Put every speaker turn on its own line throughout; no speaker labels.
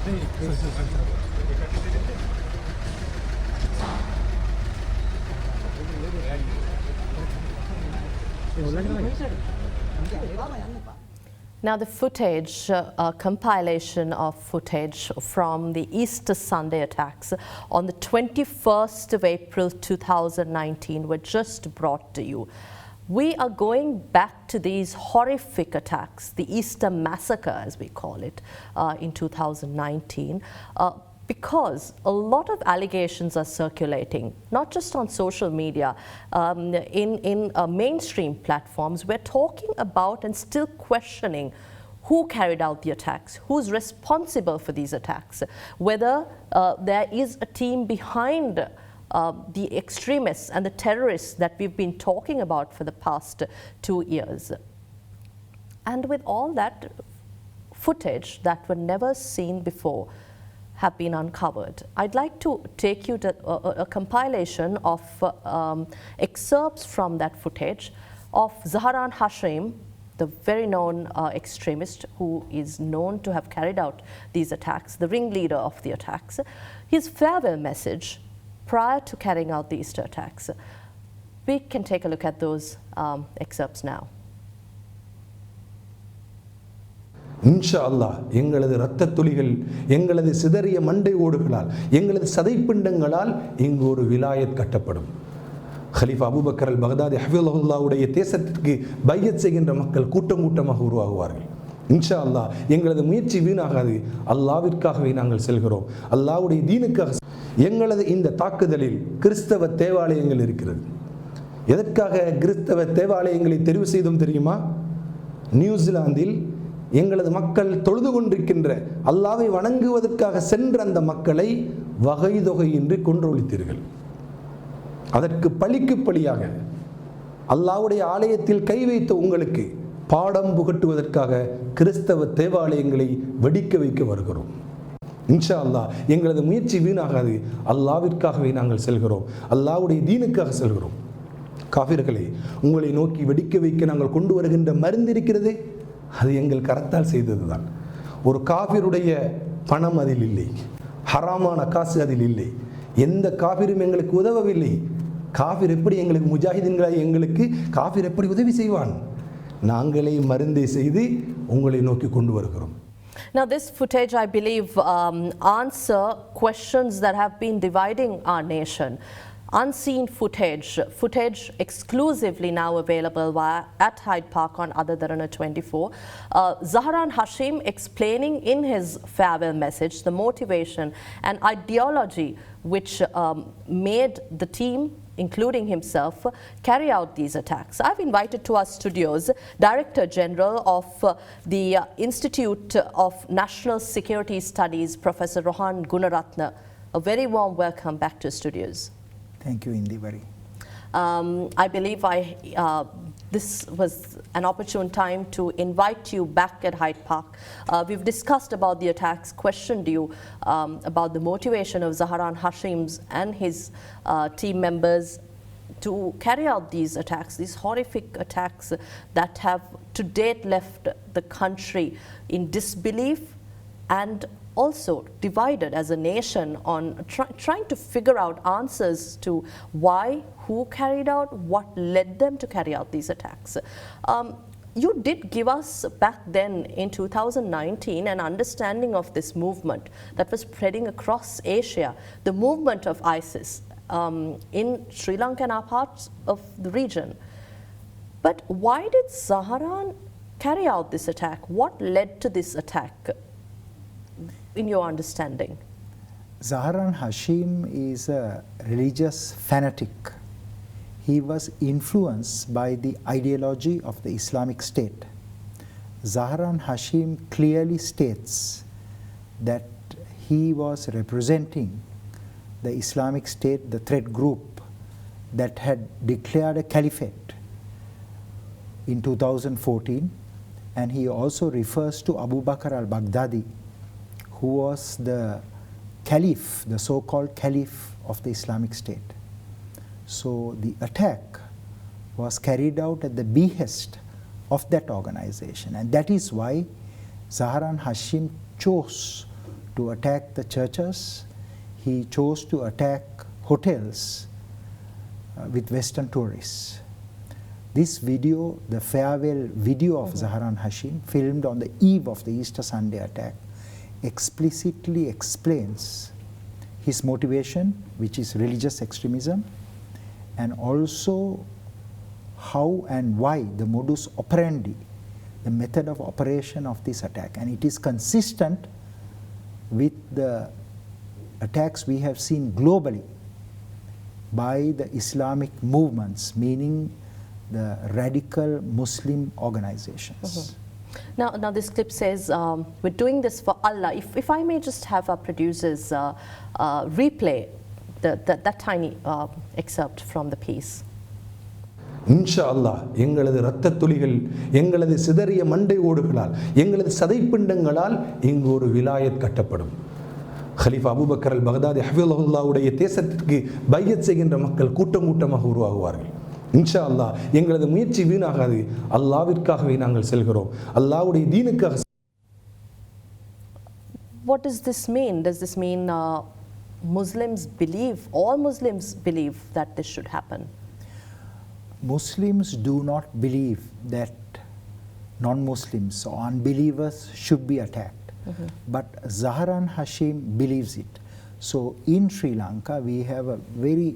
Now the footage, compilation of footage from the Easter Sunday attacks on the 21st of April 2019 were just brought to you. We are going back to these horrific attacks, the Easter massacre as we call it, in 2019, because a lot of allegations are circulating, not just on social media, in mainstream platforms. We're talking about and still questioning who carried out the attacks, who's responsible for these attacks, whether there is a team behind the extremists and the terrorists that we've been talking about for the past 2 years. And with all that footage that were never seen before have been uncovered, I'd like to take you to a compilation of excerpts from that footage of Zahran Hashim, the very known extremist who is known to have carried out these attacks, the ringleader of the attacks, his farewell message prior to carrying out the Easter attacks. We can take a look at those excerpts now.
இன்ஷா அல்லாஹ் எங்களது இரத்தத் துளிகள் எங்களது சிதறிய மண்டை ஓடுகளால் எங்களது சதைப்பிண்டங்களால் இங்கு ஒரு விலாயத் கட்டப்படும். ஹலீஃபா அபூபக்கர் அல் பக்தாதி ஹஃபிதுல்லாஹுடைய தேசத்திற்கு பையத் செய்கின்ற மக்கள் கூட்டம் கூட்டமாக உருவாகுவார்கள். இன்ஷா அல்லாஹ் எங்களது முயற்சி வீணாகாது. அல்லாஹ்விற்காகவே நாங்கள் செல்கிறோம், அல்லாஹ்வுடைய தீனுக்காக. எங்களது இந்த தாக்குதலில் கிறிஸ்தவ தேவாலயங்கள் இருக்கிறது. எதற்காக கிறிஸ்தவ தேவாலயங்களை தெரிவு செய்தோம் தெரியுமா? நியூசிலாந்தில் எங்களது மக்கள் தொழுது கொண்டிருக்கின்ற அல்லாஹ்வை வணங்குவதற்காக சென்ற அந்த மக்களை வகை தொகையின்றி கொன்றொழித்தீர்கள். அதற்கு பழிக்கு பழியாக அல்லாஹ்வுடைய ஆலயத்தில் கை வைத்த உங்களுக்கு பாடம் புகட்டுவதற்காக கிறிஸ்தவ தேவாலயங்களை வெடிக்க வைக்க வருகிறோம். இன்ஷா அல்லாஹ் எங்களது முயற்சி வீணாகாது. அல்லாஹ்விற்காகவே நாங்கள் செல்கிறோம், அல்லாஹ்வுடைய தீனுக்காக செல்கிறோம். காஃபிர்களே, உங்களை நோக்கி வெடிக்க வைக்க நாங்கள் கொண்டு வருகின்ற மருந்து இருக்கிறது, அது எங்கள் கரத்தால் செய்தது தான். ஒரு காஃபிருடைய பணம் அதில் இல்லை, ஹராமான காசு அதில் இல்லை, எந்த காஃபிரும் எங்களுக்கு உதவவில்லை. காஃபிர் எப்படி எங்களுக்கு முஜாஹிதீன்களை எங்களுக்கு காஃபிர் எப்படி உதவி செய்வான்? நாங்களே மருந்தை செய்து உங்களை நோக்கி கொண்டு வருகிறோம்.
Now this footage, I believe, answer questions that have been dividing our nation. Unseen footage exclusively now available at Hyde Park on Ada Derana 24. Zahran Hashim explaining in his farewell message the motivation and ideology which made the team, including himself, carry out these attacks. I've invited to our studios Director General of the Institute of National Security Studies, Professor Rohan Gunaratna. A very warm welcome back to studios.
Thank you, Indeewari.
I believe this was an opportune time to invite you back at Hyde Park. We've discussed about the attacks, questioned you about the motivation of Zahran Hashim's and his team members to carry out these attacks, these horrific attacks that have to date left the country in disbelief and also divided as a nation on trying to figure out answers to why, who carried out, what led them to carry out these attacks. You did give us back then in 2019 an understanding of this movement that was spreading across Asia, the movement of ISIS in Sri Lanka and our parts of the region. But why did Zahran carry out this attack? What led to this attack, in your understanding?
Zahran Hashim is a religious fanatic. He was influenced by the ideology of the Islamic State. Zahran Hashim clearly states that he was representing the Islamic State, the threat group that had declared a caliphate in 2014, and he also refers to Abu Bakr al-Baghdadi, who was the caliph, the so-called caliph of the Islamic State. So the attack was carried out at the behest of that organization, and that is why Zahran Hashim chose to attack the churches. He chose to attack hotels with Western tourists. This video, the farewell video of Zahran Hashim, filmed on the eve of the Easter Sunday attack, explicitly explains his motivation, which is religious extremism, and also how and why the modus operandi, the method of operation of this attack. And it is consistent with the attacks we have seen globally by the Islamic movements, meaning the radical Muslim organizations.
Now this clip says, we're doing this for Allah. If I may just have our producers replay that tiny excerpt from the piece.
இன்ஷா அல்லாஹ் எங்களது இரத்த துளிகள் எங்களது சிதறிய மண்டை ஓடுகளால் எங்களது சதைப்பிண்டங்களால் இங்கு ஒரு விலாயத் கட்டப்படும். ஹலீஃபா அபூபக்கர் அல் பக்தாதி ஹஃபிதுல்லாஹுடைய தேசத்திற்கு பையத் செய்கின்ற மக்கள் கூட்டம் கூட்டமாக உருவாகுவார்கள். இன்ஷா அல்லாஹ் எங்களது முயற்சி வீணாகாது. அல்லாஹ்விற்காகவே நாங்கள் செல்கிறோம். அல்லாஹ்வுடைய தீனுக்காக.
What does this mean? Does this mean all Muslims believe that this should happen?
Muslims do not believe that non-Muslims or unbelievers should be attacked. But Zahran Hashim believes it. So in Sri Lanka, we have a very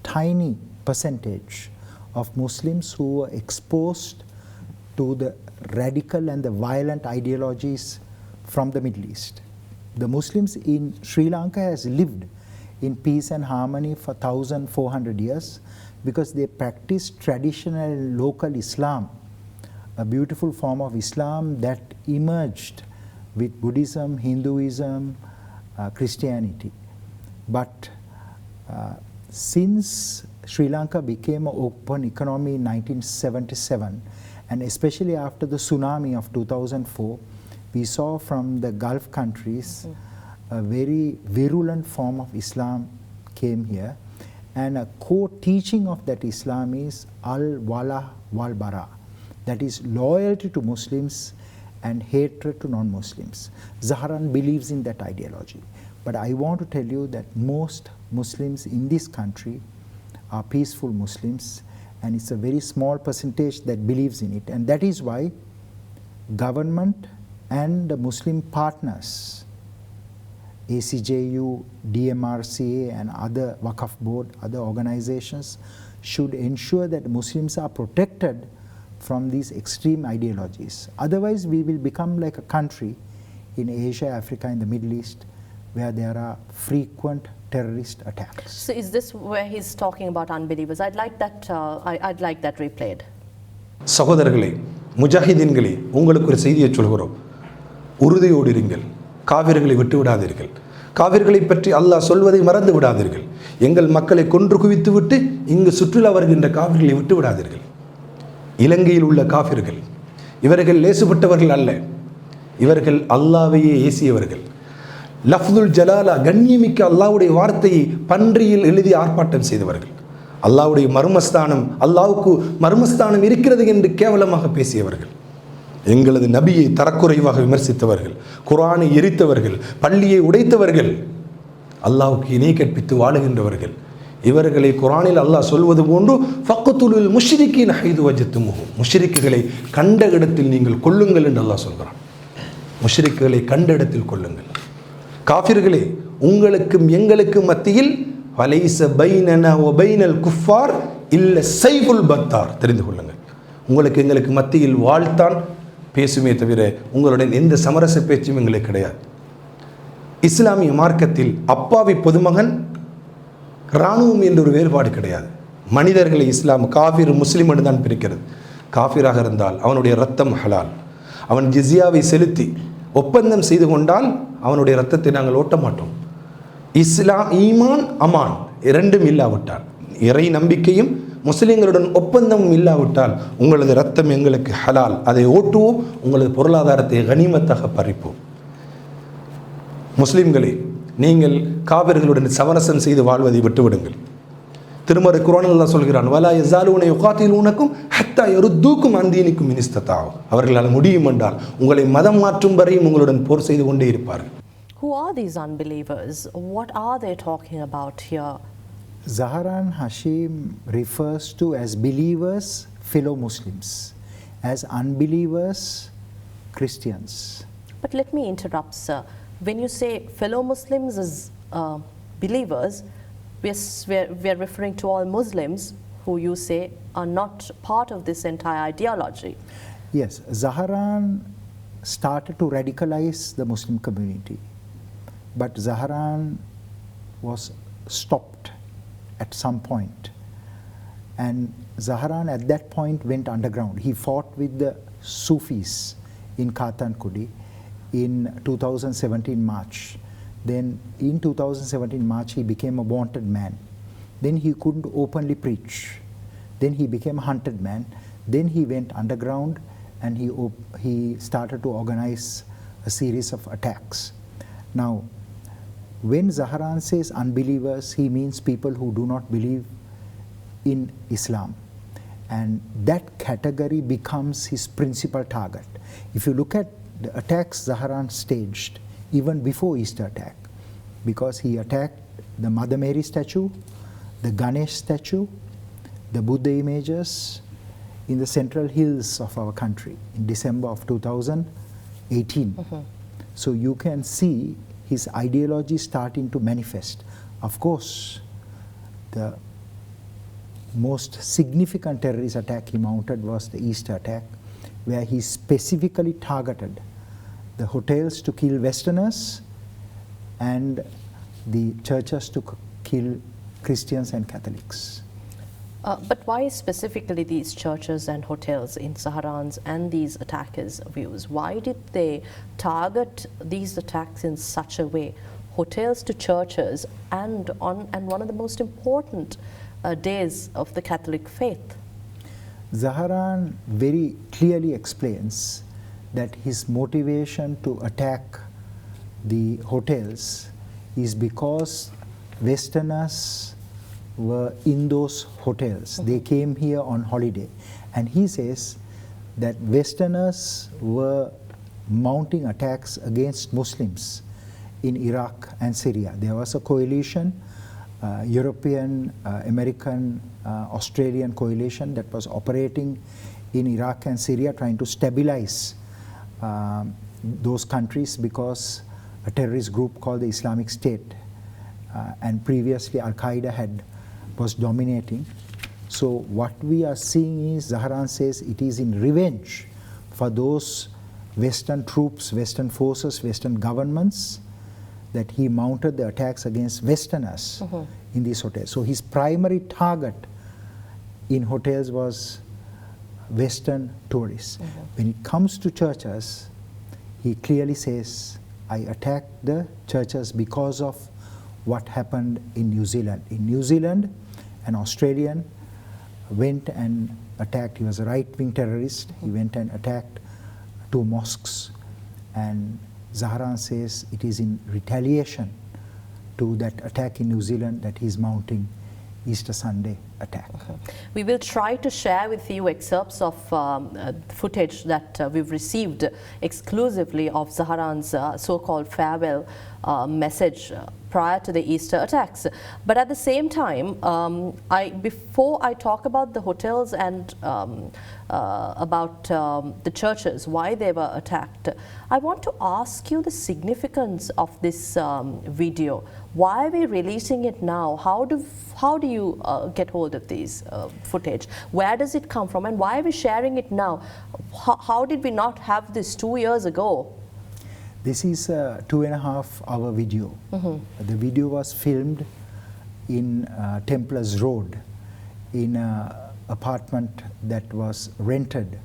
tiny percentage of Muslims who were exposed to the radical and the violent ideologies from the Middle East. The Muslims in Sri Lanka has lived in peace and harmony for 1,400 years because they practice traditional local Islam, a beautiful form of Islam that emerged with Buddhism, Hinduism, Christianity. But since Sri Lanka became an open economy in 1977, and especially after the tsunami of 2004, we saw from the Gulf countries a very virulent form of Islam came here, and a core teaching of that Islam is al-wala wal-bara, that is loyalty to Muslims and hatred to non-Muslims. Zahran believes in that ideology. But I want to tell you that most Muslims in this country are peaceful Muslims, and it's a very small percentage that believes in it. And that is why government and the Muslim partners, ACJU, DMRCA and other Waqf board, other organizations should ensure that Muslims are protected from these extreme ideologies. Otherwise we will become like a country in Asia, Africa and the Middle East where there are frequent terrorist attacks.
So is this where he's talking about unbelievers? I'd like that replayed.
சகோதரர்களே, முஜாஹிதீன்களே, உங்களுக்கு ஒரு செய்தியை சொல்கிறோம். உறுதியோடு இருங்கள். காவிர்களை விட்டு விடாதீர்கள். காவிர்களை பற்றி அல்லாஹ் சொல்வதை மறந்து விடாதீர்கள். எங்கள் மக்களை கொன்று குவித்து விட்டு இங்கு சுற்றுலா வருகின்ற காவிர்களை விட்டு விடாதீர்கள். இலங்கையில் உள்ள காபிர்கள் இவர்கள் லேசுப்பட்டவர்கள் அல்ல. இவர்கள் அல்லாஹ்வையே ஏசியவர்கள். லஃப்துல் ஜலாலா, கண்ணியமிக்க அல்லாஹ்வுடைய வார்த்தையை பன்றியில் எழுதி ஆர்ப்பாட்டம் செய்தவர்கள். அல்லாஹ்வுடைய மர்மஸ்தானம், அல்லாஹ்வுக்கு மர்மஸ்தானம் இருக்கிறது என்று கேவலமாக பேசியவர்கள். எங்களது நபியை தரக்குறைவாக விமர்சித்தவர்கள், குர்ஆனை எரித்தவர்கள், பள்ளியை உடைத்தவர்கள், அல்லாஹ்வுக்கு இணை கற்பித்து வாழுகின்றவர்கள். இவர்களை குர்ஆனில் அல்லாஹ் சொல்வது போன்று ஃபக்துலுல் முஷ்ரிக்கீன ஹைது வஜத்துமுஹும், முஷ்ரிக்குகளை கண்ட இடத்தில் நீங்கள் கொல்லுங்கள் என்று அல்லாஹ் சொல்கிறான். முஷ்ரிக்குகளை கண்ட இடத்தில் கொல்லுங்கள். காஃபிர்களே, உங்களுக்கும் எங்களுக்கும் மத்தியில் வலைஸ பைனனா வ பைனல் குஃபார் இல்ல சைஃபுல் பத்தார், தெரிந்து கொள்ளுங்கள். உங்களுக்கு எங்களுக்கு மத்தியில் வாழ்த்தான் பேசுமே தவிர உங்களுடன் எந்த சமரச பேச்சும் எங்களுக்கு கிடையாது. இஸ்லாமிய மார்க்கத்தில் அப்பாவி பொதுமகன் இராணுவம் என்ற ஒரு வேறுபாடு கிடையாது. மனிதர்களை இஸ்லாம் காஃபிர் முஸ்லிம் என்று தான் பிரிக்கிறது. காஃபிராக இருந்தால் அவனுடைய ரத்தம் ஹலால். அவன் ஜிஸியாவை செலுத்தி ஒப்பந்தம் செய்து கொண்டால் அவனுடைய ரத்தத்தை நாங்கள் ஓட்ட மாட்டோம். இஸ்லாம் ஈமான் அமான் இரண்டும் இல்லாவிட்டால், இறை நம்பிக்கையும் முஸ்லிம்களுடன் ஒப்பந்தமும் இல்லாவிட்டால் உங்களது ரத்தம் எங்களுக்கு ஹலால், அதை ஓட்டுவோம், உங்களது பொருளாதாரத்தை கனிமத்தாக பறிப்போம். முஸ்லிம்களே, நீங்கள் காபிர்களுடன் சமரசம் செய்து வாழ்வதை விட்டுவிடுங்கள். திருமறை குர்ஆனில் அல்லாஹ் சொல்கிறான், வலா யஸாலூன யுகாத்திலூனக்கும் ஹத்தா யருத்தூக்கும் அன் தீனிக்கும் இன் இஸ்ததாஉ, அவர்களால் முடியும் என்றால் உங்களை மதம் மாற்றும் வரையும் உங்களுடன் போர் செய்து கொண்டே இருப்பார்கள்.
Who are these unbelievers? What are they talking about here?
Zahran Hashim refers to as believers, fellow Muslims, as unbelievers, Christians.
But let me interrupt, sir. When you say fellow Muslims as believers, we're referring to all Muslims who you say are not part of this entire ideology.
Yes, Zahran started to radicalize the Muslim community, but Zahran was stopped at some point, and Zahran at that point went underground. He fought with the Sufis in Katankudi in 2017 March. Then in 2017 March he became a wanted man. Then he couldn't openly preach. Then he became a hunted man. Then he went underground and he started to organize a series of attacks. Now, when Zahran says unbelievers, he means people who do not believe in Islam. And that category becomes his principal target. If you look at the attacks Zahran staged, even before Easter attack, because he attacked the Mother Mary statue, the Ganesh statue, the Buddha images in the central hills of our country in December of 2018. So you can see his ideology starting to manifest. Of course, the most significant terrorist attack he mounted was the Easter attack, where he specifically targeted the hotels to kill Westerners and the churches to kill Christians and Catholics.
But why specifically these churches and hotels in Zahran's and these attackers' views? Why did they target these attacks in such a way? Hotels to churches and one of the most important days of the Catholic faith.
Zahran very clearly explains that his motivation to attack the hotels is because Westerners were in those hotels. They came here on holiday. And he says that Westerners were mounting attacks against Muslims in Iraq and Syria. There was a coalition, European, American, Australian coalition that was operating in Iraq and Syria, trying to stabilize those countries because a terrorist group called the Islamic State and previously Al-Qaeda was dominating. So what we are seeing is, Zahran says, it is in revenge for those Western troops, Western forces, Western governments that he mounted the attacks against Westerners in these hotels. So his primary target in hotels was Western tourists. When it comes to churches, he clearly says, I attacked the churches because of what happened in New Zealand. In New Zealand, an Australian went and attacked, he was a right-wing terrorist, he went and attacked 2 mosques, and Zahran says it is in retaliation to that attack in New Zealand that he's mounting Easter Sunday attack.
We will try to share with you excerpts of footage that we've received exclusively of Zahran's so-called farewell message prior to the Easter attacks. But at the same time, before I talk about the hotels and about the churches, why they were attacked, I want to ask you the significance of this video. Why are we releasing it now? How do you get hold of these footage? Where does it come from, and why are we sharing it now? How did we not have this 2 years ago?
This is a 2.5-hour video. The video was filmed in Templars Road in an apartment that was rented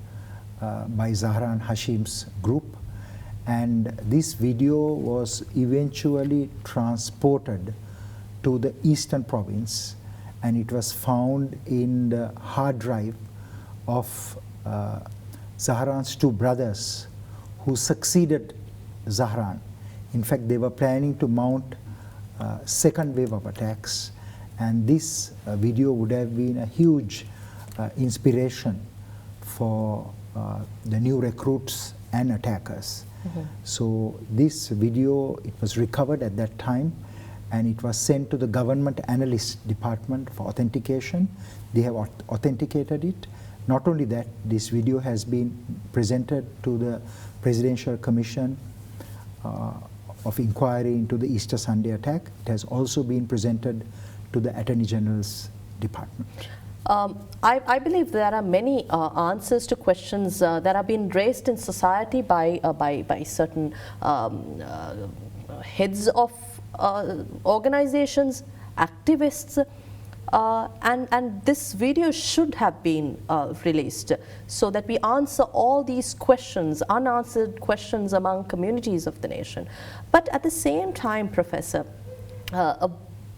by Zahran Hashim's group, and this video was eventually transported to the Eastern Province, and it was found in the hard drive of Zahran's 2 brothers who succeeded Zahran. In fact, they were planning to mount a second wave of attacks, and this video would have been a huge inspiration for the new recruits and attackers. So this video, it was recovered at that time, and it was sent to the government analyst department for authentication. They have authenticated it. Not only that, this video has been presented to the Presidential Commission of Inquiry into the Easter Sunday attack. It has also been presented to the Attorney General's department.
I believe there are many answers to questions that have been raised in society by certain heads of organizations, activists, and this video should have been released so that we answer all these questions, unanswered questions among communities of the nation. But at the same time, Professor, a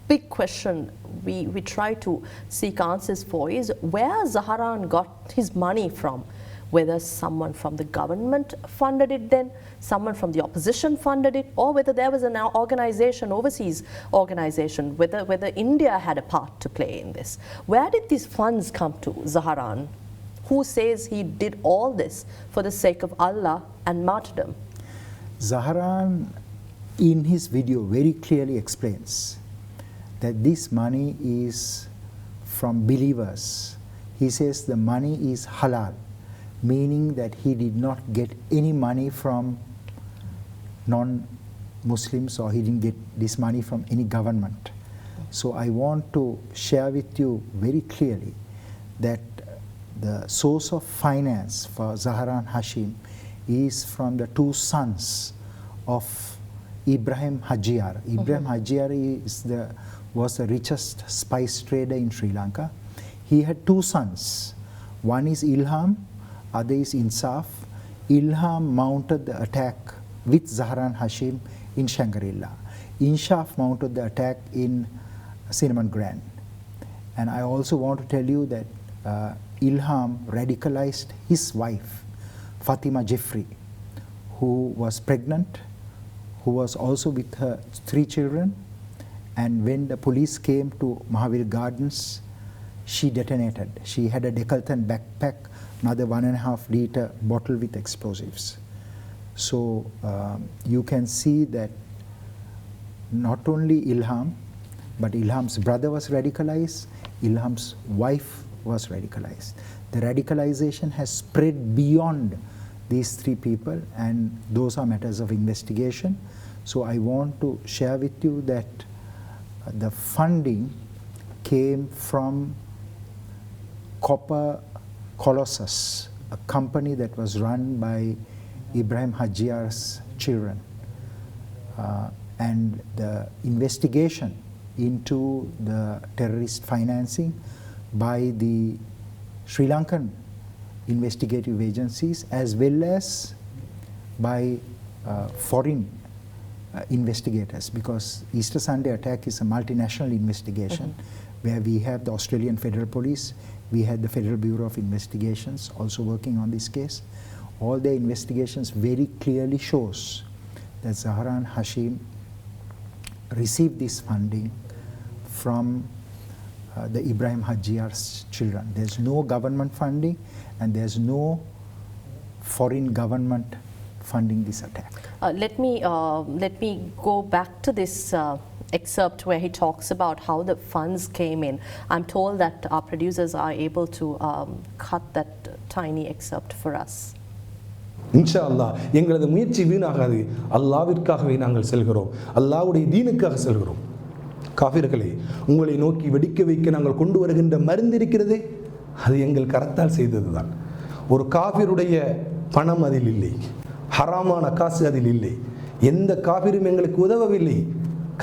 big question we try to seek answers for is where Zahran got his money from. Whether someone from the government funded it then, someone from the opposition funded it, or whether there was an organization, overseas organization, whether India had a part to play in this. Where did these funds come to Zahran, who says he did all this for the sake of Allah and martyrdom?
Zahran, in his video, very clearly explains that this money is from believers. He says the money is halal, meaning that he did not get any money from non-Muslims, or he didn't get this money from any government. So I want to share with you very clearly that the source of finance for Zahran Hashim is from the two sons of Ibrahim Hajjar. Ibrahim Hajjar was the richest spice trader in Sri Lanka. He had two sons. One is Ilham, other is Insaf. Ilham mounted the attack with Zahran Hashim in Shangri-La. Insaf mounted the attack in Cinnamon Grand. And I also want to tell you that Ilham radicalized his wife, Fatima Jeffrey, who was pregnant, who was also with her 3 children. And when the police came to Mahavir Gardens, she detonated. She had a Decathlon backpack, another 1.5 liter bottle with explosives. So you can see that not only Ilham, but Ilham's brother was radicalized, Ilham's wife was radicalized. The radicalization has spread beyond these 3 people, and those are matters of investigation. So I want to share with you that the funding came from Copper Colossus, a company that was run by Ibrahim Hajjar's children. And the investigation into the terrorist financing by the Sri Lankan investigative agencies, as well as by foreign investigators, because Easter Sunday attack is a multinational investigation where we have the Australian Federal Police, we had the Federal Bureau of Investigations also working on this case. All their investigations very clearly shows that Zahran Hashim received this funding from the Ibrahim Hajjar's children. There's no government funding, and there's no foreign government funding this attack.
Let me go back to this excerpt where he talks about how the funds came in. I'm told that our producers are able to cut that tiny excerpt for us.
இன்ஷா அல்லாஹ் எங்களது முயற்சி வீணாகாது. அல்லாஹ்விற்காகவே நாங்கள் செல்கிறோம், அல்லாஹ்வுடைய தீனுக்காக செல்கிறோம். காஃபிர்களே, உங்களை நோக்கி வெடிக்க வைக்க நாங்கள் கொண்டு வருகின்ற மருந்து இருக்கிறதே, அது எங்கள் கரத்தால் செய்ததுதான். ஒரு காஃபிருடைய பணம் அதில் இல்லை, ஹராமான காசு அதில் இல்லை. எந்த காஃபிரும் எங்களுக்கு உதவவில்லை.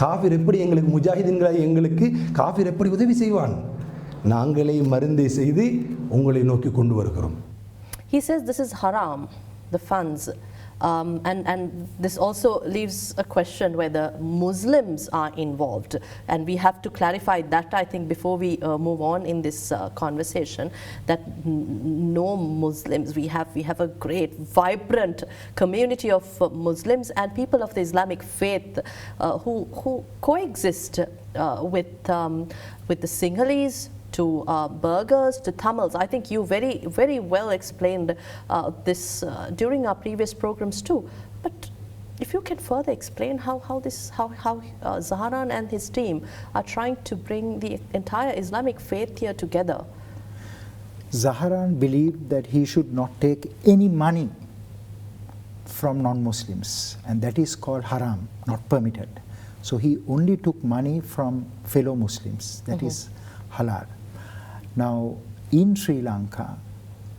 காஃபிர் எப்படி எங்களுக்கு முஜாஹிதீன்களை எங்களுக்கு காஃபிர் எப்படி உதவி செய்வான்? நாங்களே மருந்தை செய்து உங்களை நோக்கி கொண்டு வருகிறோம்.
He says this is haram, the funds. And this also leaves a question whether Muslims are involved, and we have to clarify that, I think, before we move on in this conversation, that no Muslims, we have a great vibrant community of Muslims and people of the Islamic faith who coexist with the Sinhalese, to burghers, to Tamils. I think you very well explained this during our previous programs too. But if you can further explain how Zahran and his team are trying to bring the entire Islamic faith here together.
Zahran believed that he should not take any money from non-Muslims, and that is called haram, not permitted. So he only took money from fellow Muslims, that is halal. Now in Sri Lanka,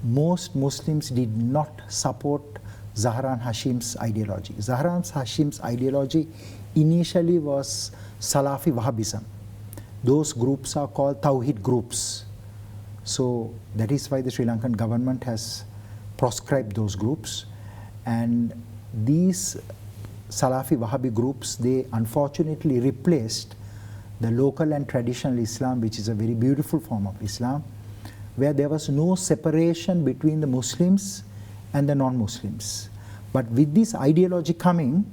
most Muslims did not support Zahran Hashim's ideology. Zahran Hashim's ideology initially was Salafi Wahhabism. Those groups are called Tawhid groups. So that is why the Sri Lankan government has proscribed those groups. And these Salafi Wahhabi groups, they unfortunately replaced the local and traditional Islam, which is a very beautiful form of Islam, where there was no separation between the Muslims and the non-Muslims. But with this ideology coming,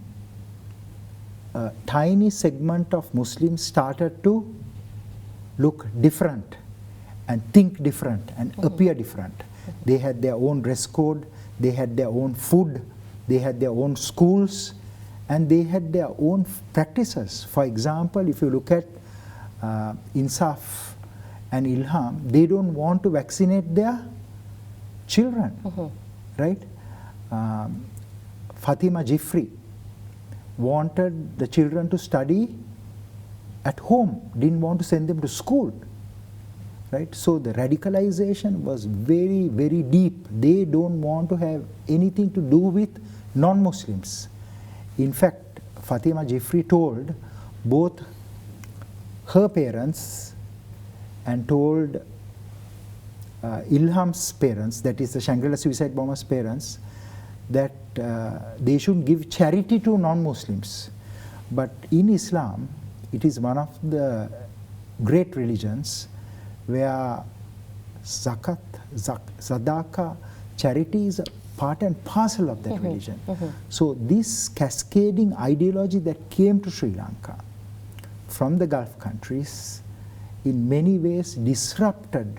a tiny segment of Muslims started to look different and think different and appear different. They had their own dress code, they had their own food, they had their own schools, and they had their own practices. For example, if you look at Insaf and Ilham, they don't want to vaccinate their children, right? Fatima Jifri wanted the children to study at home, didn't want to send them to school, right? So the radicalization was very, very deep. They don't want to have anything to do with non-Muslims. In fact, Fatima Jifri told both her parents and told Ilham's parents, that is the Shangri-La suicide bomber's parents, that they should give charity to non-Muslims. But in Islam, it is one of the great religions where zakat, sadaqah, charity is a part and parcel of that religion. So this cascading ideology that came to Sri Lanka from the Gulf countries in many ways disrupted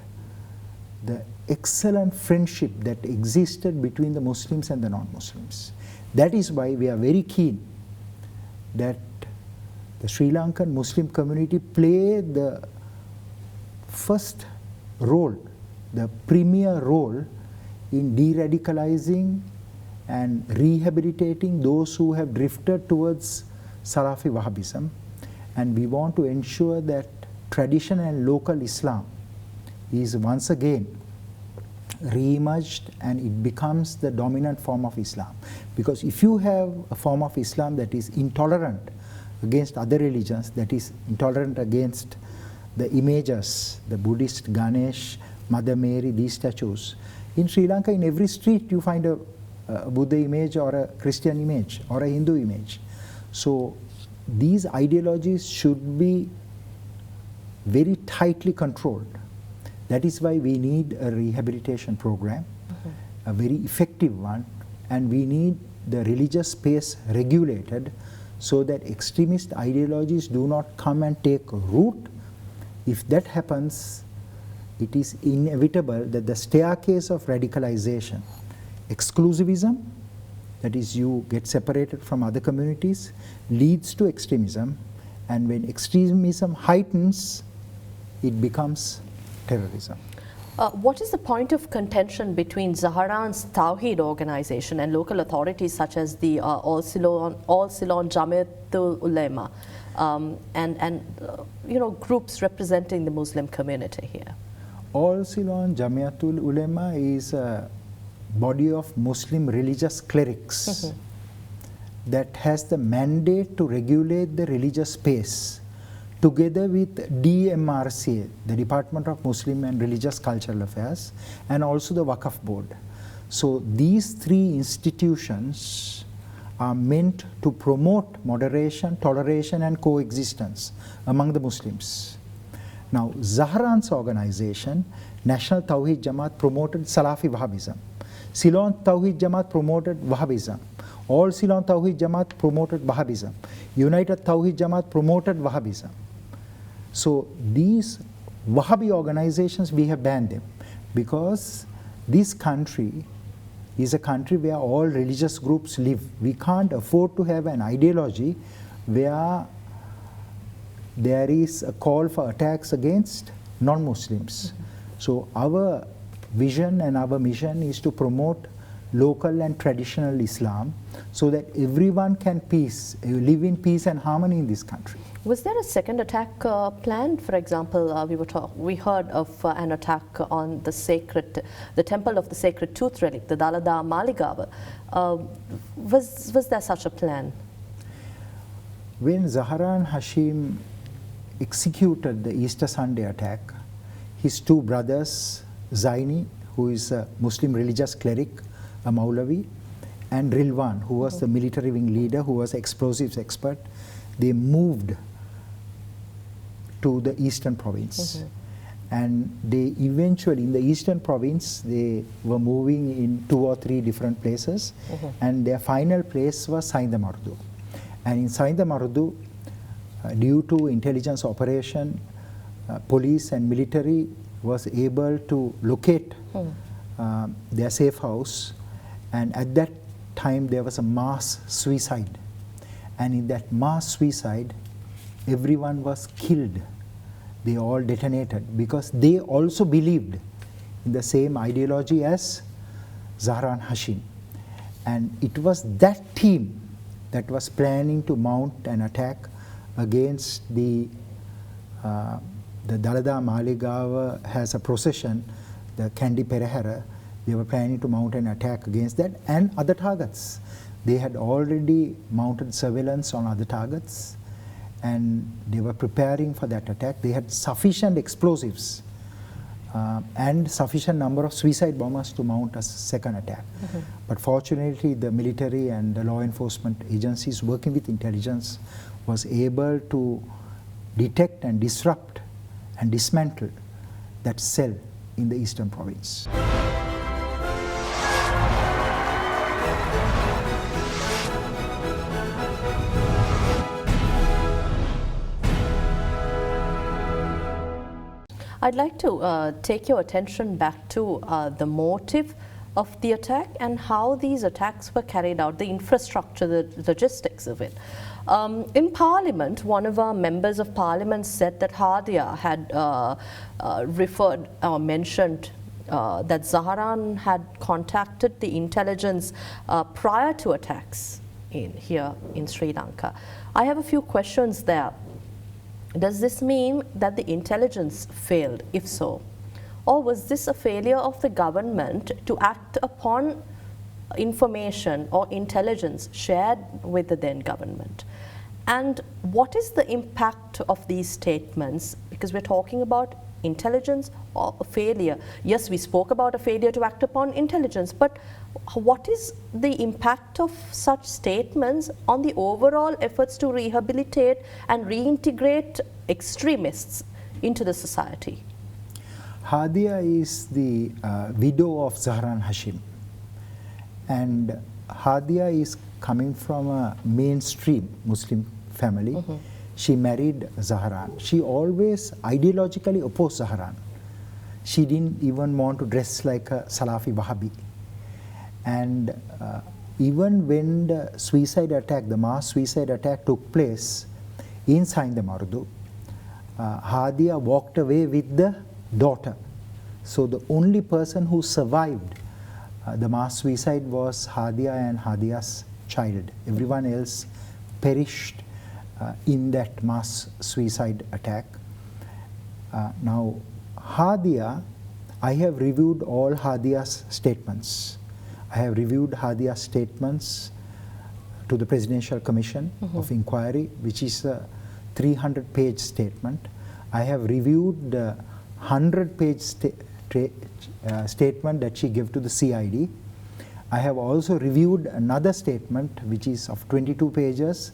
the excellent friendship that existed between the Muslims and the non-Muslims. That is why we are very keen that the Sri Lankan Muslim community play the first role, the premier role in de-radicalizing and rehabilitating those who have drifted towards Salafi Wahhabism. And we want to ensure that traditional and local Islam is once again re-emerged and it becomes the dominant form of Islam. Because if you have a form of Islam that is intolerant against other religions, that is intolerant against the images, the Buddhist Ganesh, Mother Mary, these statues. In Sri Lanka, in every street you find a Buddha image or a Christian image or a Hindu image. So these ideologies should be very tightly controlled. That is why we need a rehabilitation program, a very effective one, and we need the religious space regulated so that extremist ideologies do not come and take root. If that happens, it is inevitable that the staircase of radicalization, exclusivism, that is you get separated from other communities, leads to extremism, and when extremism heightens, it becomes terrorism.
What is the point of contention between Zahran's Tawheed organization and local authorities such as the All Ceylon Jamiatul Ulema and groups representing the Muslim community here?
All Ceylon Jamiatul Ulema is a body of Muslim religious clerics that has the mandate to regulate the religious space together with DMRCA, the Department of Muslim and Religious Cultural Affairs, and also the Waqf Board. So these three institutions are meant to promote moderation, toleration and coexistence among the Muslims. Now Zahran's organization, National Tawheed Jamaat, promoted Salafi Wahhabism. Ceylon Tawheed Jamaat promoted Wahhabism. All Ceylon Tawheed Jamaat promoted Wahhabism. United Tawheed Jamaat promoted Wahhabism. So these Wahhabi organizations, we have banned them because this country is a country where all religious groups live. We can't afford to have an ideology where there is a call for attacks against non-Muslims. So our vision and our mission is to promote local and traditional Islam so that everyone can live in peace and harmony in this country.
Was there a second attack planned? For example, we heard of an attack on the temple of the sacred tooth relic, the Dalada Maligawa. Was there such a plan?
When Zahran Hashim executed the Easter Sunday attack, his two brothers, Zaini, who is a Muslim religious cleric, a Maulavi, and Rilwan, who was the military wing leader, who was an explosives expert, they moved to the eastern province. And they eventually, in the eastern province, they were moving in 2 or 3 different places, and their final place was Saindamardu. And in Saindamardu, due to intelligence operation, police and military was able to locate their safe house, and at that time there was a mass suicide. And in that mass suicide, everyone was killed. They all detonated because they also believed in the same ideology as Zahran Hashim. And it was that team that was planning to mount an attack against the Dalada Maligawa has a procession, the Kandi Perahara. They were planning to mount an attack against that and other targets. They had already mounted surveillance on other targets, and they were preparing for that attack. They had sufficient explosives and sufficient number of suicide bombers to mount a second attack. But fortunately, the military and the law enforcement agencies working with intelligence was able to detect and disrupt and dismantle that cell in the eastern province.
I'd like to take your attention back to the motive of the attack and how these attacks were carried out, the infrastructure, the logistics of it. In Parliament, one of our members of Parliament said that Hadia had referred or mentioned that Zahran had contacted the intelligence prior to attacks here in Sri Lanka. I have a few questions there. Does this mean that the intelligence failed? If so, or was this a failure of the government to act upon information or intelligence shared with the then government? And what is the impact of these statements? Because we're talking about intelligence or a failure. Yes, we spoke about a failure to act upon intelligence, but what is the impact of such statements on the overall efforts to rehabilitate and reintegrate extremists into the society?
Hadia is the widow of Zahran Hashim, and Hadia is coming from a mainstream Muslim family. She married Zahran. She always ideologically opposed Zahran. She didn't even want to dress like a Salafi Wahhabi. And even when the suicide attack, the mass suicide attack took place in Saindamardu, Hadia walked away with the daughter. So the only person who survived the mass suicide was Hadia and Hadia's child. Everyone else perished in that mass suicide attack. Now, Hadia, I have reviewed all Hadia's statements. I have reviewed Hadia's statements to the Presidential Commission of Inquiry, which is a 300-page statement. I have reviewed the 100-page statement that she gave to the CID. I have also reviewed another statement, which is of 22 pages,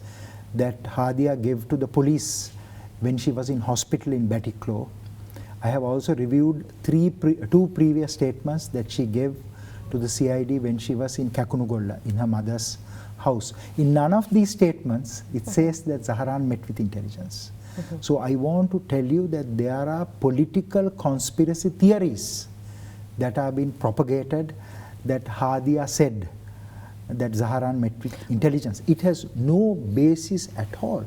that Hadia gave to the police when she was in hospital in Batiklo. I have also reviewed two previous statements that she gave to the CID when she was in Kakunugolla, in her mother's house. In none of these statements, it says that Zahran met with intelligence. So I want to tell you that there are political conspiracy theories that have been propagated, that Hadia said that Zahran met with intelligence. It has no basis at all.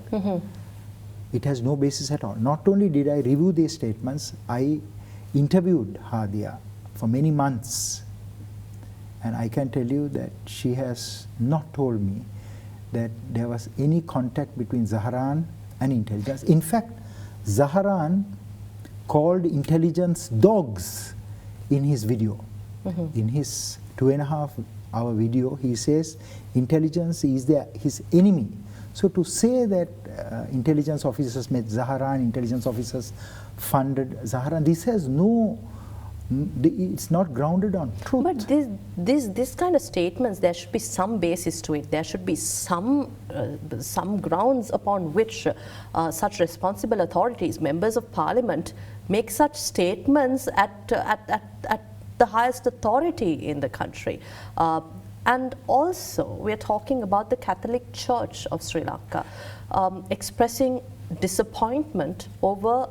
It has no basis at all. Not only did I review these statements, I interviewed Hadia for many months. And I can tell you that she has not told me that there was any contact between Zahran and intelligence. In fact, Zahran called intelligence dogs in his video. In his 2.5-hour video, he says intelligence is his enemy. So to say that intelligence officers met Zahran, intelligence officers funded Zahran, this has no, it's not grounded on truth.
But this kind of statements, there should be some basis to it. There should be some grounds upon which such responsible authorities, members of parliament, make such statements at the highest authority in the country. And also, we're talking about the Catholic Church of Sri Lanka expressing disappointment over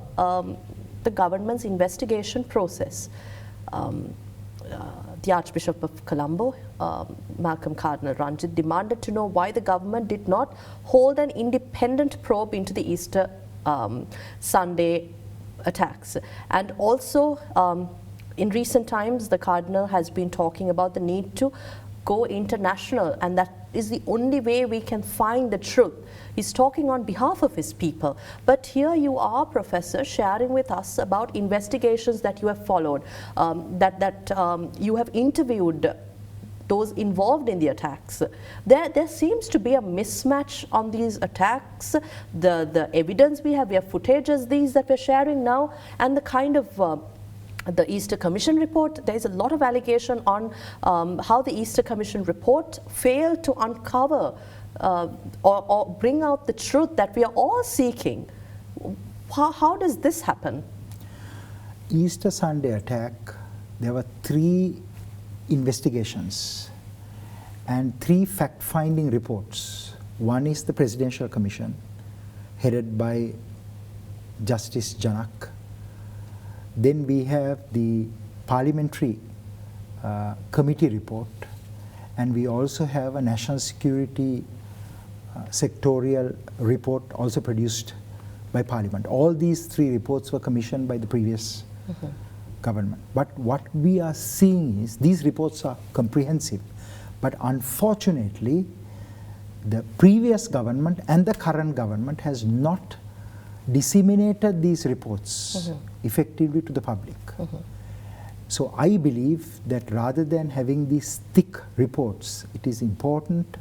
the government's investigation process. The Archbishop of Colombo, Malcolm Cardinal Ranjit, demanded to know why the government did not hold an independent probe into the Easter Sunday attacks. And also, in recent times, the Cardinal has been talking about the need to go international, and that is the only way we can find the truth. He's talking on behalf of his people. But here you are, Professor, sharing with us about investigations that you have followed, that you have interviewed those involved in the attacks. There seems to be a mismatch on these attacks, the evidence we have footages these that we're sharing now, and the kind of the Easter Commission report. There is a lot of allegation on how the Easter Commission report failed to uncover or bring out the truth that we are all seeking. How does this happen?
Easter Sunday attack, there were 3 investigations and 3 fact-finding reports. One is the Presidential Commission, headed by Justice Janak. Then we have the Parliamentary Committee report, and we also have a National Security sectorial report also produced by Parliament. All these 3 reports were commissioned by the previous government. But what we are seeing is these reports are comprehensive, but unfortunately the previous government and the current government has not disseminated these reports effectively to the public. So I believe that rather than having these thick reports, it is important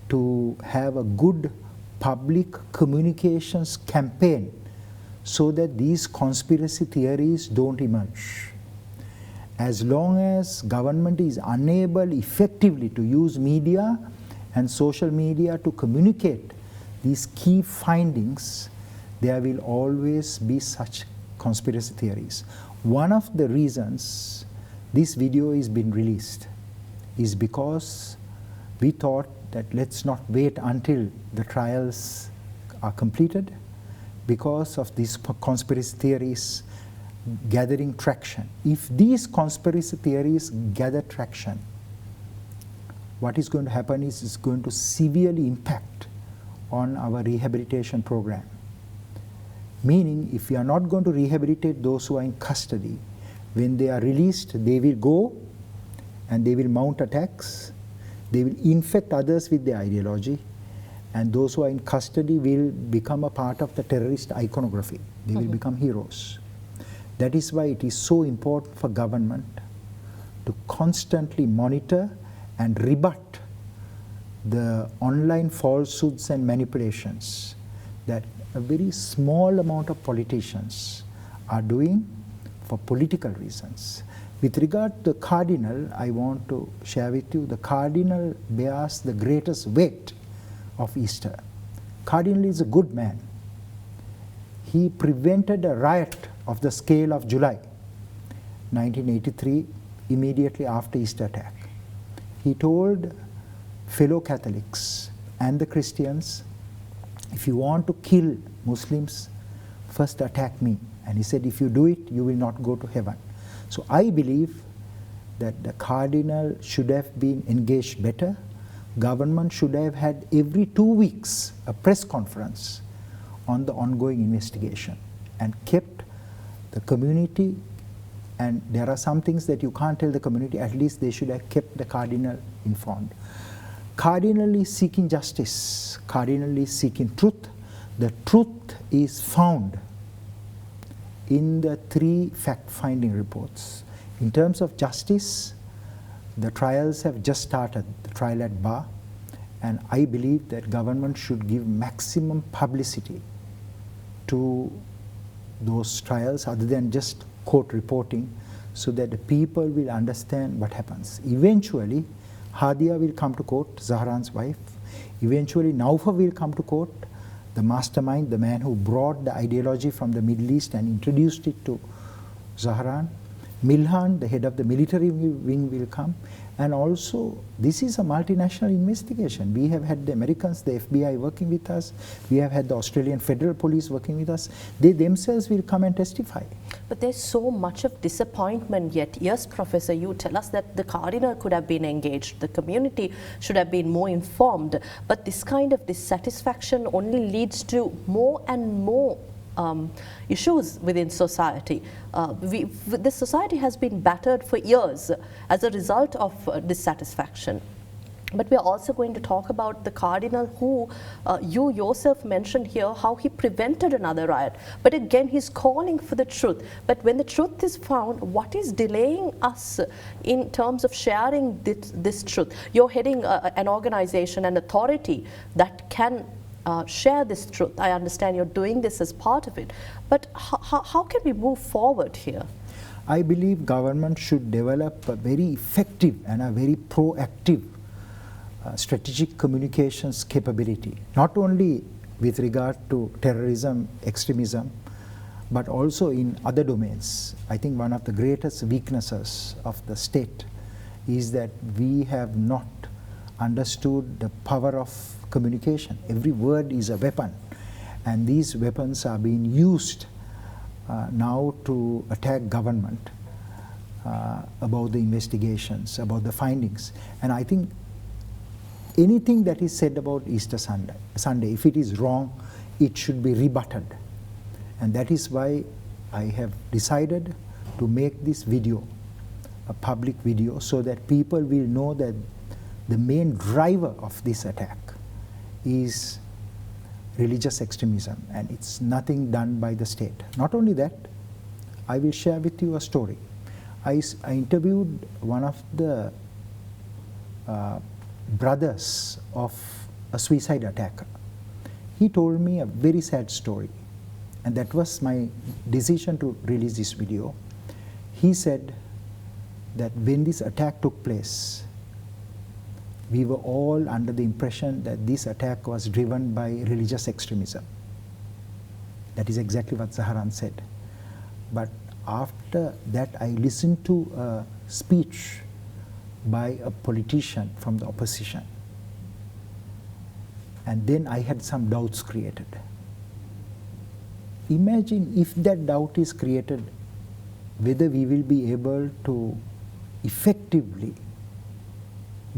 to have a good public communications campaign so that these conspiracy theories don't emerge. As long as government is unable effectively to use media and social media to communicate these key findings, there will always be such conspiracy theories. One of the reasons this video is being released is because we thought that let's not wait until the trials are completed, because of these conspiracy theories gathering traction. If these conspiracy theories gather traction, what is going to happen is it's going to severely impact on our rehabilitation program. Meaning, if we are not going to rehabilitate those who are in custody, when they are released, they will go and they will mount attacks, they will infect others with their ideology, and those who are in custody will become a part of the terrorist iconography. They will become heroes. That is why it is so important for government to constantly monitor and rebut the online falsehoods and manipulations that a very small amount of politicians are doing for political reasons. With regard to the Cardinal, I want to share with you, the Cardinal bears the greatest weight of Easter. Cardinal is a good man. He prevented a riot of the scale of July 1983, immediately after Easter attack. He told fellow Catholics and the Christians, if you want to kill Muslims, first attack me. And he said, if you do it, you will not go to heaven. So I believe that the cardinal should have been engaged better. Government should have had every 2 weeks a press conference on the ongoing investigation and kept the community, and there are some things that you can't tell the community, at least they should have kept the cardinal informed. Cardinal is seeking justice, cardinal is seeking truth. The truth is found in the 3 fact-finding reports. In terms of justice, the trials have just started, the trial at bar, and I believe that government should give maximum publicity to those trials other than just court reporting, so that the people will understand what happens. Eventually, Hadia will come to court, Zahran's wife. Eventually, Naufa will come to court, the mastermind, the man who brought the ideology from the Middle East and introduced it to Zahran. Milhan, the head of the military wing, will come. And also, this is a multinational investigation. We have had the Americans, the FBI working with us. We have had the Australian Federal Police working with us. They themselves will come and testify.
But there's so much of disappointment yet. Yes, Professor, you tell us that the cardinal could have been engaged. The community should have been more informed. But this kind of dissatisfaction only leads to more and more issues within society. This society has been battered for years as a result of dissatisfaction. But we are also going to talk about the cardinal who you yourself mentioned here, how he prevented another riot. But again, he's calling for the truth. But when the truth is found, what is delaying us in terms of sharing this truth? You're heading an organization, an authority that can share this truth. I understand you're doing this as part of it. But how can we move forward here?
I believe government should develop a very effective and a very proactive strategic communications capability, not only with regard to terrorism, extremism, but also in other domains. I think one of the greatest weaknesses of the state is that we have not understood the power of communication. Every word is a weapon, and these weapons are being used now to attack government about the investigations, about the findings. And I think anything that is said about Easter Sunday, if it is wrong, it should be rebutted. And that is why I have decided to make this video a public video, so that people will know that the main driver of this attack is religious extremism, and it's nothing done by the state. Not only that, I will share with you a story. I interviewed one of the brothers of a suicide attacker. He told me a very sad story, and that was my decision to release this video. He said that when this attack took place, we were all under the impression that this attack was driven by religious extremism. That is exactly what Zahran said. But after that, I listened to a speech by a politician from the opposition. And then I had some doubts created. Imagine if that doubt is created, whether we will be able to effectively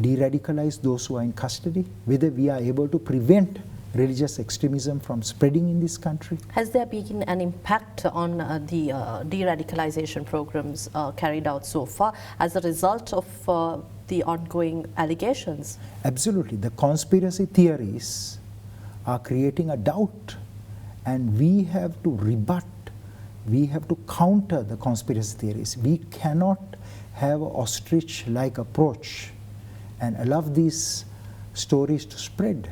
de-radicalize those who are in custody, whether we are able to prevent religious extremism from spreading in this country.
Has there been an impact on the de-radicalization programs carried out so far as a result of the ongoing allegations?
Absolutely. The conspiracy theories are creating a doubt, and we have to rebut, we have to counter the conspiracy theories. We cannot have an ostrich-like approach and allow these stories to spread.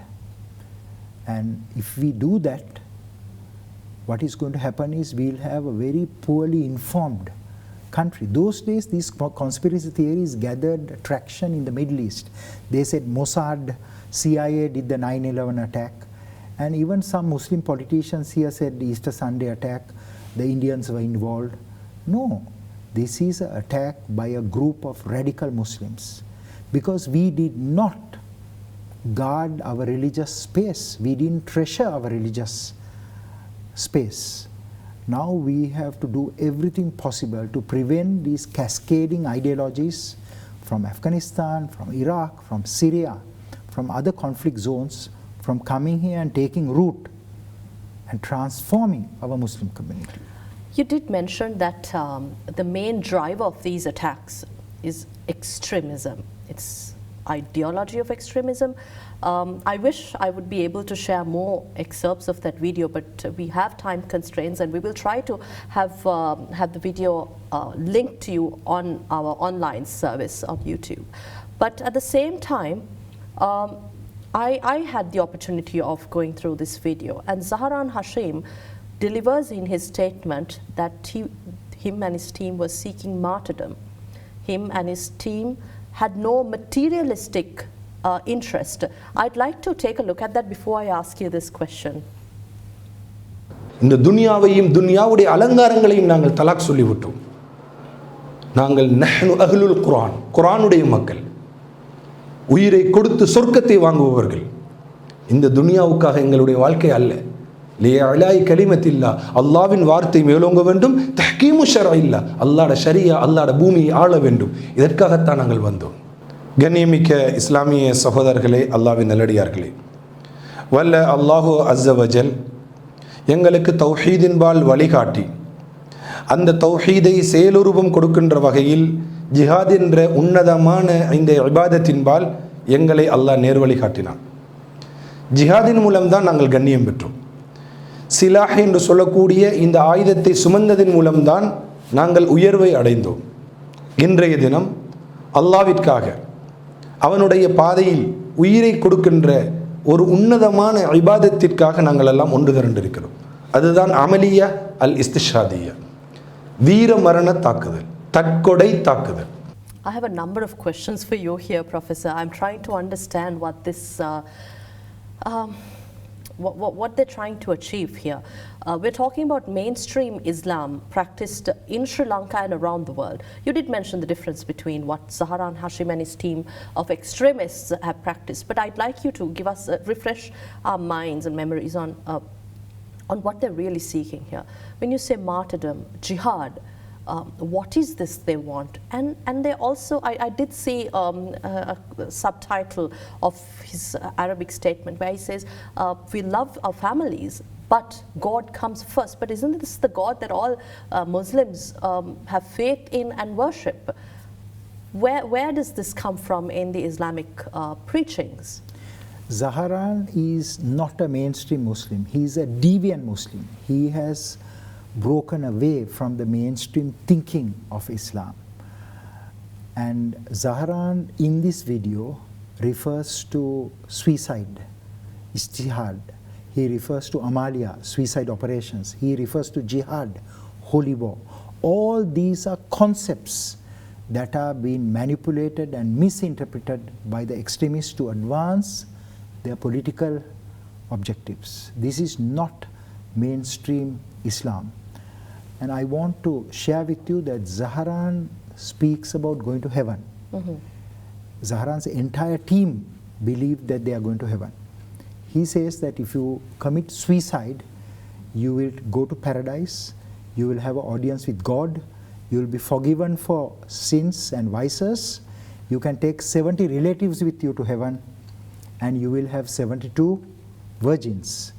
And if we do that, what is going to happen is we'll have a very poorly informed country. Those days, these conspiracy theories gathered traction in the Middle East. They said Mossad, CIA did the 9/11 attack, and even some Muslim politicians here said the Easter Sunday attack, the Indians were involved. No, this is an attack by a group of radical Muslims, because we did not guard our religious space. We didn't treasure our religious space. Now we have to do everything possible to prevent these cascading ideologies from Afghanistan, from Iraq, from Syria, from other conflict zones, from coming here and taking root and transforming our Muslim community.
You did mention that the main driver of these attacks is extremism. It's ideology of extremism. I wish I would be able to share more excerpts of that video, but we have time constraints, and we will try to have the video linked to you on our online service on YouTube. But at the same time, I had the opportunity of going through this video, and Zahran Hashim delivers in his statement that him and his team were seeking martyrdom. Him and his team had no materialistic interest. I'd like to take a look at that before I ask you this question.
இந்த துனியாவையும் துனியாவுடைய அலங்காரங்களையும் நாங்கள் தலாக் சொல்லிவிட்டோம். நாங்கள் நஹ்னு அஹ்லுல் குர்ஆன், குர்ஆனுடைய மக்கள், உயிரை கொடுத்து சொர்க்கத்தை வாங்குபவர்கள். இந்த துனியாவுக்காக எங்களுடைய வாழ்க்கை அல்ல. லியஅலாய் கலிமத்தில்லா, அல்லாஹ்வின் வார்த்தை மேலோங்க வேண்டும். தஹ்கீமு ஷர்இல்லா, அல்லாஹ்வுடைய ஷரியா, அல்லாஹ்வுடைய பூமியை ஆள வேண்டும். இதற்காகத்தான் நாங்கள் வந்தோம். கண்ணியமிக்க இஸ்லாமிய சகோதரர்களே, அல்லாஹ்வின் நல்லடியார்களே, வல்ல அல்லாஹு அஸ்ஸவஜல் எங்களுக்கு தௌஹீதின்பால் வழிகாட்டி அந்த தௌஹீதை செயலுருவம் கொடுக்கின்ற வகையில் ஜிஹாத் என்ற உன்னதமான இந்த இபாதத்தின்பால் எங்களை அல்லாஹ் நேர்வழி காட்டினான். ஜிஹாதின் மூலம்தான் நாங்கள் கண்ணியம் பெற்றோம். சிலாஹ் என்று சொல்லக்கூடிய இந்த ஆயுதத்தை சுமந்ததின் மூலம்தான் நாங்கள் உயர்வை அடைந்தோம். இன்றைய தினம் அல்லாஹ்விற்காக அவனுடைய பாதையில் உயிரை கொடுக்கின்ற ஒரு உன்னதமான இபாதத்திற்காக நாங்கள் எல்லாம் ஒன்று திரண்டிருக்கிறோம். அதுதான் அமலியா அல் இஸ்திஷாதியா, வீர மரண தாக்குதல், தற்கொலை தாக்குதல்.
I have a number of questions for you here, Professor. I'm trying to understand what this what they're trying to achieve here. We're talking about mainstream Islam practiced in Sri Lanka and around the world. You did mention the difference between what Zahran Hashim and his team of extremists have practiced, but I'd like you to give us, refresh our minds and memories on what they're really seeking here. When you say martyrdom, jihad, what is this they want? And they also, I did see a subtitle of his Arabic statement where he says, we love our families, but God comes first. But isn't this the God that all Muslims have faith in and worship? Where does this come from in the Islamic preachings?
Zahran is not a mainstream Muslim. He is a deviant Muslim. He has broken away from the mainstream thinking of Islam. And Zahran in this video refers to suicide, ijtihad. He refers to Amalia, suicide operations. He refers to jihad, holy war. All these are concepts that are being manipulated and misinterpreted by the extremists to advance their political objectives. This is not mainstream Islam. And I want to share with you that Zahran speaks about going to heaven. Zahran's entire team believe that they are going to heaven. He says that if you commit suicide, you will go to paradise, you will have an audience with God, you will be forgiven for sins and vices, you can take 70 relatives with you to heaven, and you will have 72 virgins.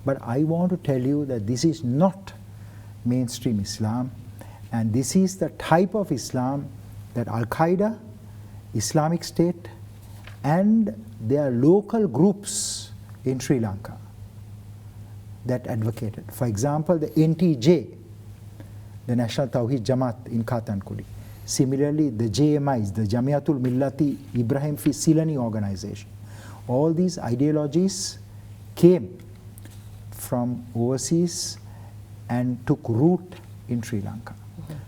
But I want to tell you that this is not mainstream Islam, and this is the type of Islam that Al-Qaeda, Islamic State, and their local groups in Sri Lanka that advocated. For example, the NTJ, the National Tawheed Jamaat in Kathankudi. Similarly, the JMIs, the Jamiatul Millati Ibrahim Fi Silani organization. All these ideologies came from overseas and took root in Sri Lanka.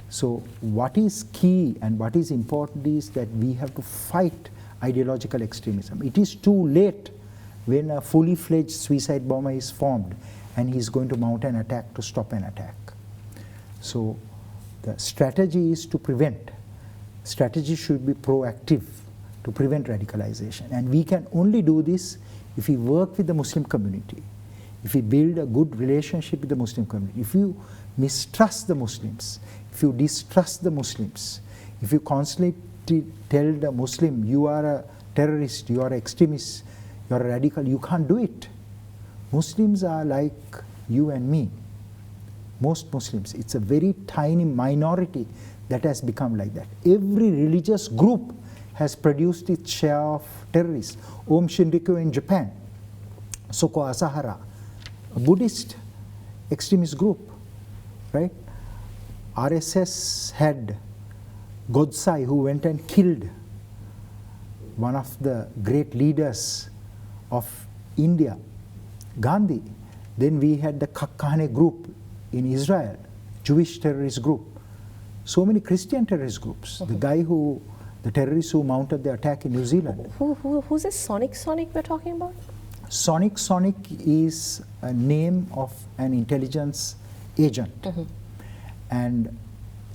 So what is key and what is important is that we have to fight ideological extremism. It is too late when a fully fledged suicide bomber is formed and he is going to mount an attack to stop an attack. So the strategy is to prevent. Strategy should be proactive to prevent radicalization. And we can only do this if we work with the Muslim community, if we build a good relationship with the Muslim community, if you mistrust the Muslims, if you distrust the Muslims, if you constantly tell the Muslim, you are a terrorist, you are an extremist, you are a radical, you can't do it. Muslims are like you and me. Most Muslims, it's a very tiny minority that has become like that. Every religious group has produced its share of terrorists. Om Shinrikyo in Japan, Soko Asahara, a Buddhist extremist group, right? RSS had Godsai, who went and killed one of the great leaders of India, Gandhi. Then we had the Kakkane group in Israel, Jewish terrorist group. So many Christian terrorist groups. The guy who, the terrorist who mounted the attack in New Zealand.
Who's this Sonic we're talking about?
Sonic is a name of an intelligence agent. And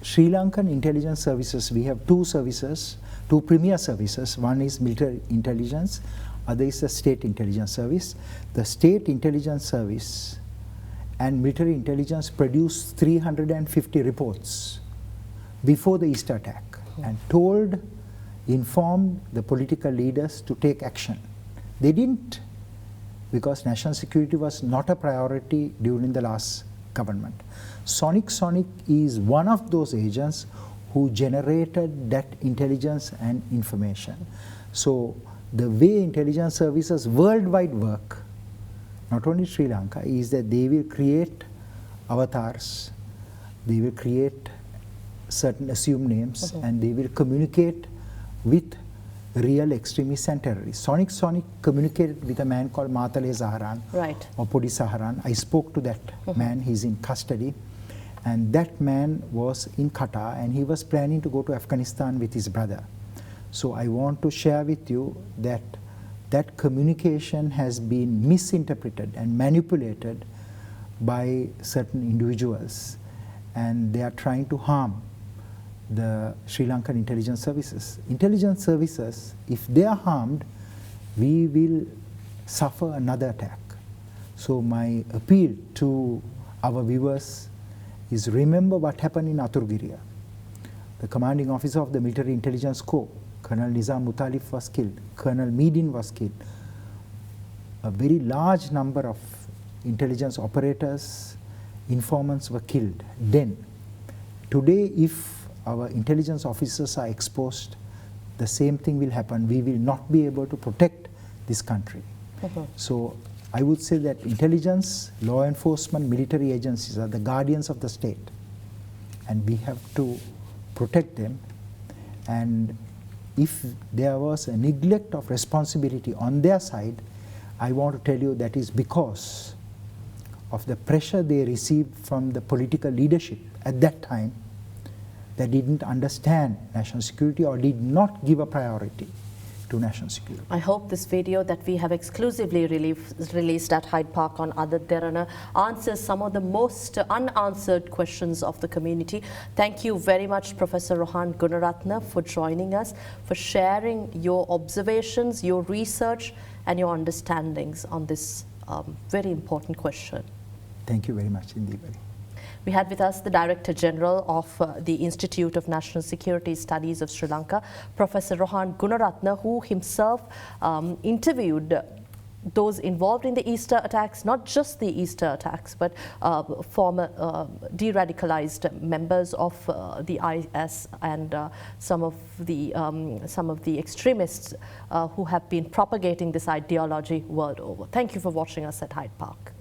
Sri Lankan intelligence services, we have two services, two premier services. One is military intelligence, other is the state intelligence service. The state intelligence service and military intelligence produced 350 reports before the Easter attack and informed the political leaders to take action. They didn't, because national security was not a priority during the last government. Sonic is one of those agents who generated that intelligence and information. So the way intelligence services worldwide work, not only Sri Lanka, is that they will create avatars, they will create certain assumed names, and they will communicate with real extremists and terrorists. Sonic communicated with a man called Matale Zahran,
right,
or Podi Zahran. I spoke to that man, he's in custody. And that man was in Qatar, and he was planning to go to Afghanistan with his brother. So I want to share with you that that communication has been misinterpreted and manipulated by certain individuals, and they are trying to harm the Sri Lankan intelligence services. Intelligence services, if they are harmed, we will suffer another attack. So my appeal to our viewers is, remember what happened in Aturgiriya. The commanding officer of the Military Intelligence Corps, Colonel Nizam Mutalif, was killed. Colonel Meedin was killed. A very large number of intelligence operators, informants were killed then. Today, if our intelligence officers are exposed, the same thing will happen. We will not be able to protect this country. So I would say that intelligence, law enforcement, military agencies are the guardians of the state, and we have to protect them. And if there was a neglect of responsibility on their side, I want to tell you that is because of the pressure they received from the political leadership at that time that didn't understand national security or did not give a priority to national security.
I hope this video that we have exclusively released at Hyde Park on Ada Derana answers some of the most unanswered questions of the community. Thank you very much, Professor Rohan Gunaratna, for joining us, for sharing your observations, your research, and your understandings on this very important question.
Thank you very much, Indeewari.
We had with us the Director General of the Institute of National Security Studies of Sri Lanka, Professor Rohan Gunaratna, who himself interviewed those involved in the Easter attacks, not just the Easter attacks, but former de-radicalized members of the IS and some of the extremists who have been propagating this ideology world over. Thank you for watching us at Hyde Park.